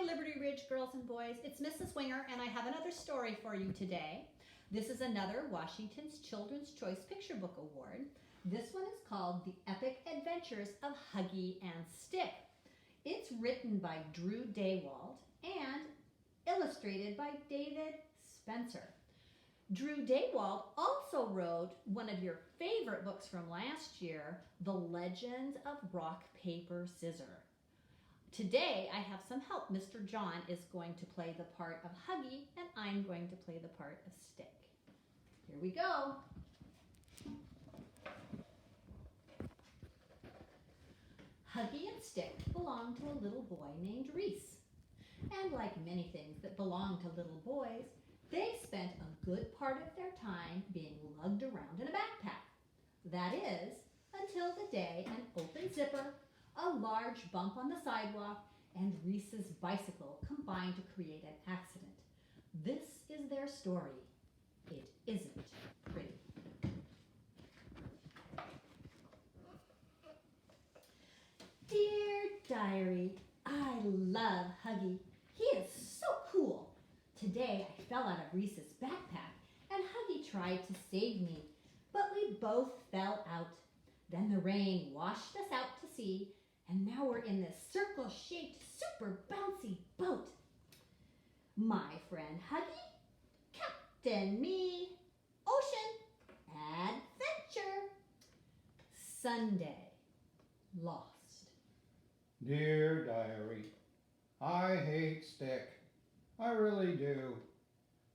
Hi, Liberty Ridge girls and boys. It's Mrs. Winger, and I have another story for you today. This is another Washington's Children's Choice Picture Book Award. This one is called The Epic Adventures of Huggy and Stick. It's written by Drew Daywalt and illustrated by David Spencer. Drew Daywalt also wrote one of your favorite books from last year, The Legend of Rock, Paper, Scissor. Today I have some help. Mr. John is going to play the part of Huggy and I'm going to play the part of Stick. Here we go. Huggy and Stick belonged to a little boy named Reese. And like many things that belong to little boys, they spent a good part of their time being lugged around in a backpack. That is, until the day an open zipper, a large bump on the sidewalk, and Reese's bicycle combined to create an accident. This is their story. It isn't pretty. Dear Diary, I love Huggy. He is so cool. Today I fell out of Reese's backpack and Huggy tried to save me, but we both fell out. Then the rain washed us out to sea, and now we're in this circle-shaped, super bouncy boat. My friend Huggy, Captain me, ocean, adventure. Sunday, lost. Dear Diary, I hate Stick. I really do.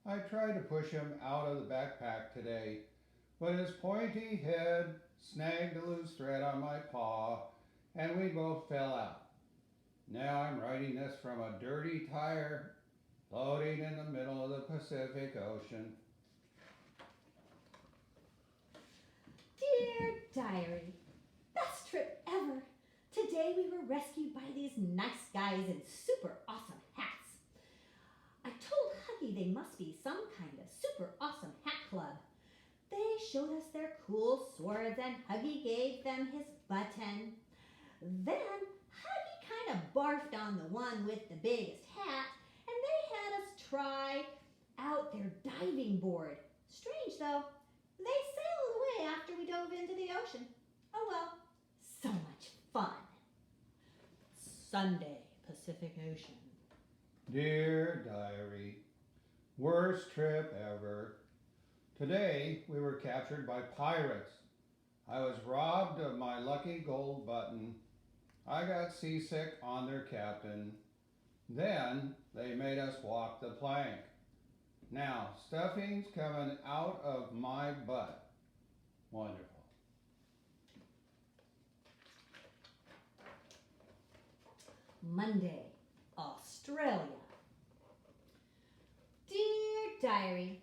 I tried to push him out of the backpack today, but his pointy head snagged a loose thread on my paw, and we both fell out. Now I'm writing this from a dirty tire floating in the middle of the Pacific Ocean. Dear Diary, best trip ever. Today we were rescued by these nice guys in super awesome hats. I told Huggy they must be some kind of super awesome hat club. They showed us their cool swords and Huggy gave them his button. Then Huggy kind of barfed on the one with the biggest hat, and they had us try out their diving board. Strange though, they sailed away after we dove into the ocean. Oh well, so much fun. Sunday, Pacific Ocean. Dear Diary, worst trip ever. Today we were captured by pirates. I was robbed of my lucky gold button. I got seasick on their captain. Then they made us walk the plank. Now stuffing's coming out of my butt. Wonderful. Monday, Australia. Dear Diary,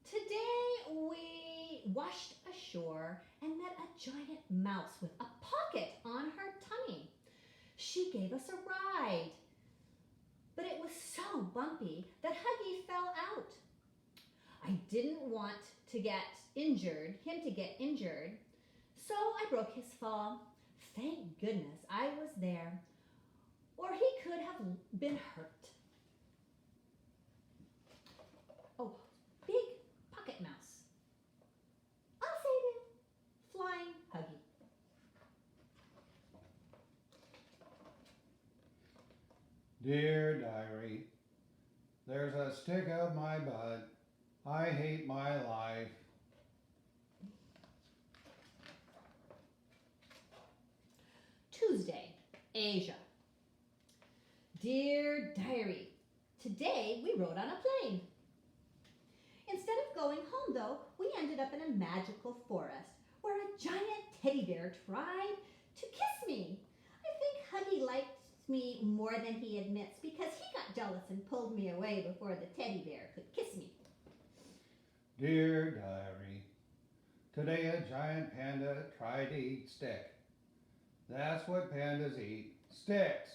today we washed ashore and met a giant mouse with a pocket on her tummy. She gave us a ride, but it was so bumpy that Huggy fell out. I didn't want to get injured, so I broke his fall. Thank goodness I was there, or he could have been hurt. Oh, big pocket mouse. I'll save him. Flying Huggy. Dear Diary, there's a stick up my butt. I hate my life. Tuesday, Asia. Dear Diary, today we rode on a plane. Instead of going home though, we ended up in a magical forest where a giant teddy bear tried to kiss me. I think Huggy liked me more than he admits because he got jealous and pulled me away before the teddy bear could kiss me. Dear Diary, today a giant panda tried to eat Stick. That's what pandas eat, sticks.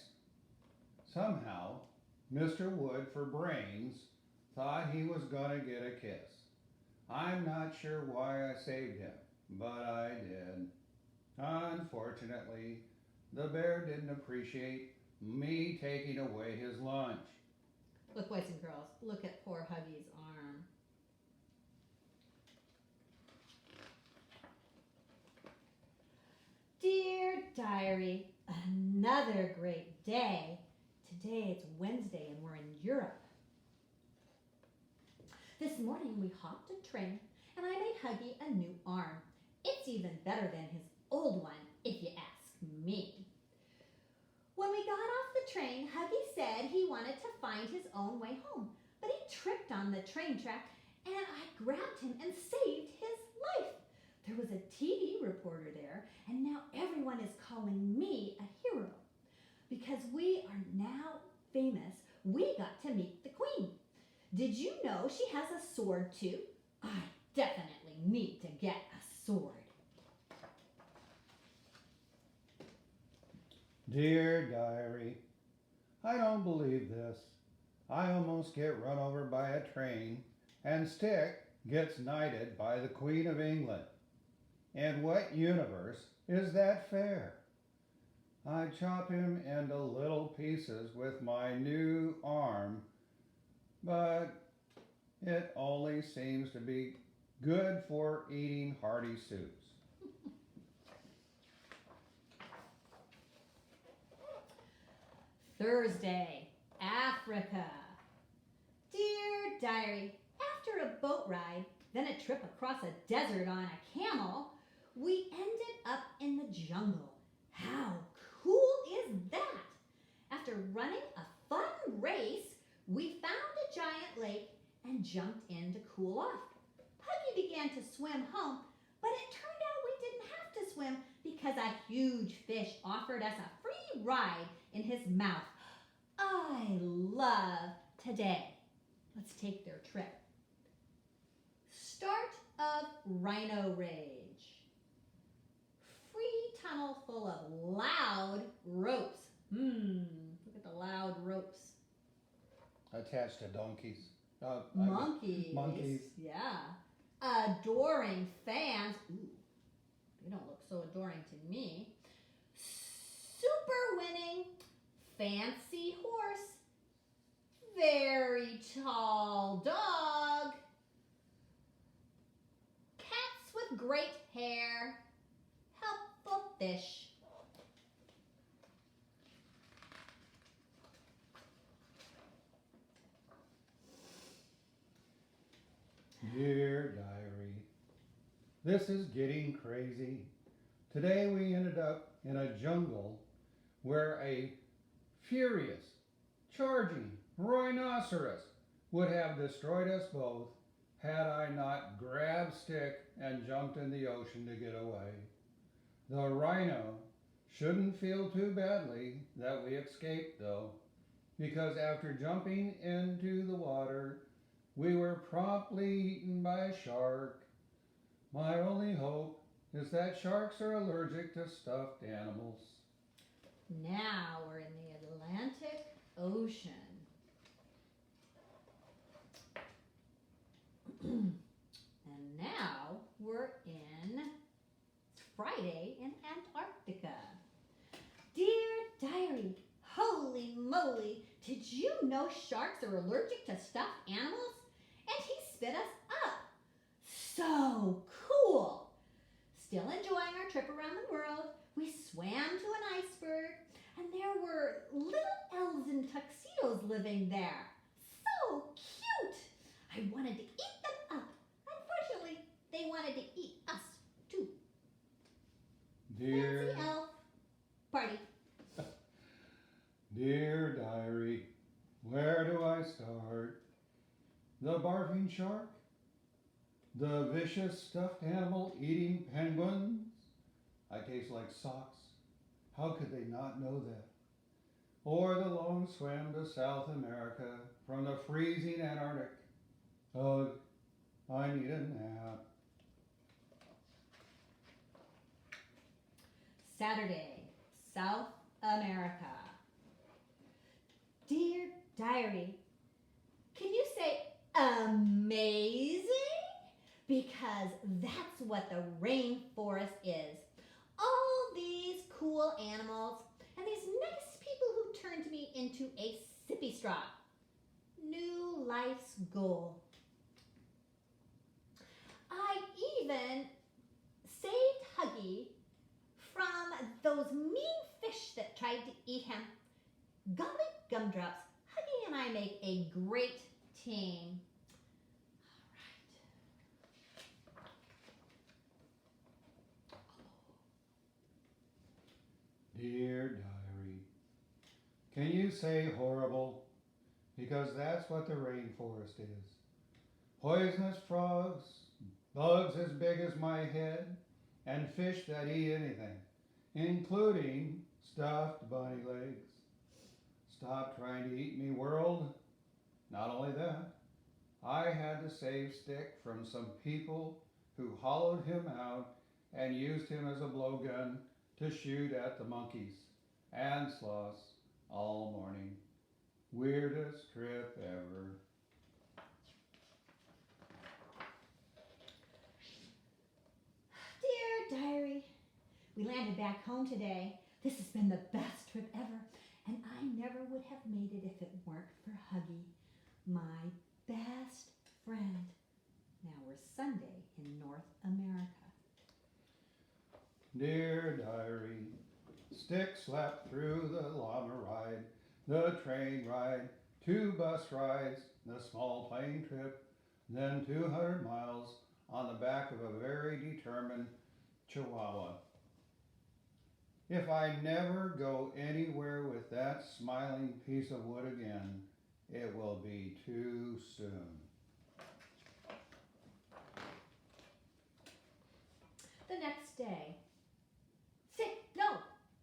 Somehow, Mr. Wood for brains thought he was gonna get a kiss. I'm not sure why I saved him, but I did. Unfortunately, the bear didn't appreciate me taking away his lunch. Look, boys and girls, look at poor Huggy's arm. Dear Diary, another great day. Today it's Wednesday and we're in Europe. This morning we hopped a train and I made Huggy a new arm. It's even better than his old one, if you ask me. When we got off the train, Huggy said he wanted to find his own way home, but he tripped on the train track and I grabbed him and saved his life. There was a TV reporter there, and now everyone is calling me a hero. Because we are now famous, we got to meet the Queen. Did you know she has a sword too? I definitely need to get a sword. Dear Diary, I don't believe this. I almost get run over by a train, and Stick gets knighted by the Queen of England. In what universe is that fair? I chop him into little pieces with my new arm, but it only seems to be good for eating hearty soups. Thursday, Africa. Dear Diary, after a boat ride, then a trip across a desert on a camel, we ended up in the jungle. How cool is that? After running a fun race, we found a giant lake and jumped in to cool off. Huggy began to swim home, but it turned out we didn't have to swim because a huge fish offered us a free ride in his mouth. I love today. Let's take their trip. Start of Rhino Rage. Free tunnel full of loud ropes. Look at the loud ropes. Attached to donkeys. Monkeys. Yeah. Adoring fans. Ooh, they don't look so adoring to me. Super winning. Fancy horse. Very tall dog. Cats with great hair. Helpful fish. Dear Diary, this is getting crazy. Today we ended up in a jungle where a furious, charging rhinoceros would have destroyed us both had I not grabbed Stick and jumped in the ocean to get away. The rhino shouldn't feel too badly that we escaped though, because after jumping into the water, we were promptly eaten by a shark. My only hope is that sharks are allergic to stuffed animals. Now we're in the Atlantic Ocean. And now we're in Friday in Antarctica. Dear Diary, holy moly, did you know sharks are allergic to stuffed animals? And he spit us up. So cool. Still enjoying our trip around the world, we swam to an iceberg, and there were little elves in tuxedos living there. So cute. I wanted to eat them up. Unfortunately, they wanted to eat us too. Dear Fancy elf party. Dear Diary, where do I start? The barfing shark? The vicious stuffed animal eating penguins? I taste like socks. How could they not know that? Or the long swim to South America from the freezing Antarctic. Ugh, I need a nap. Saturday, South America. Dear Diary, can you say amazing? Because that's what the rainforest is. All these cool animals and these nice people who turn into a sippy straw. New life's goal. I even saved Huggy from those mean fish that tried to eat him. Golly gumdrops, Huggy and I make a great team. Dear diary, can you say horrible? Because that's what the rainforest is. Poisonous frogs, bugs as big as my head, and fish that eat anything, including stuffed bunny legs. Stop trying to eat me, world. Not only that, I had to save Stick from some people who hollowed him out and used him as a blowgun to shoot at the monkeys and sloths all morning. Weirdest trip ever. Dear diary, we landed back home today. This has been the best trip ever, and I never would have made it if it weren't for Huggy, my best friend. Now we're Sunday in North America. Dear diary, Stick slept through the llama ride, the train ride, 2 bus rides, the small plane trip, then 200 miles on the back of a very determined Chihuahua. If I never go anywhere with that smiling piece of wood again, it will be too soon. The next day. Stick, no!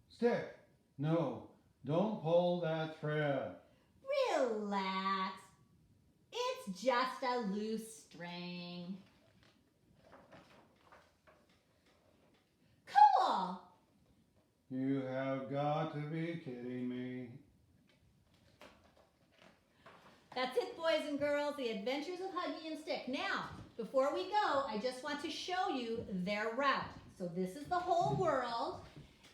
Stick, no, don't pull that thread. Relax. It's just a loose string. Cool! You have got to be kidding me. That's it, boys and girls, the adventures of Huggy and Stick. Now, before we go, I just want to show you their route. So this is the whole world,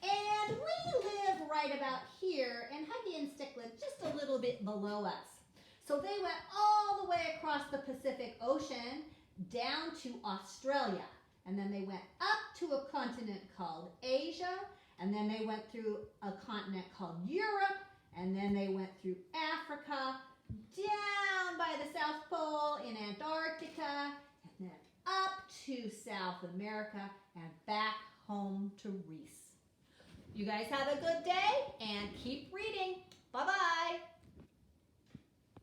and we live right about here, and Huggy and Stick live just a little bit below us. So they went all the way across the Pacific Ocean down to Australia, and then they went up to a continent called Asia, and then they went through a continent called Europe, and then they went through Africa, down by the South Pole in Antarctica, and then up to South America and back home to Reese. You guys have a good day and keep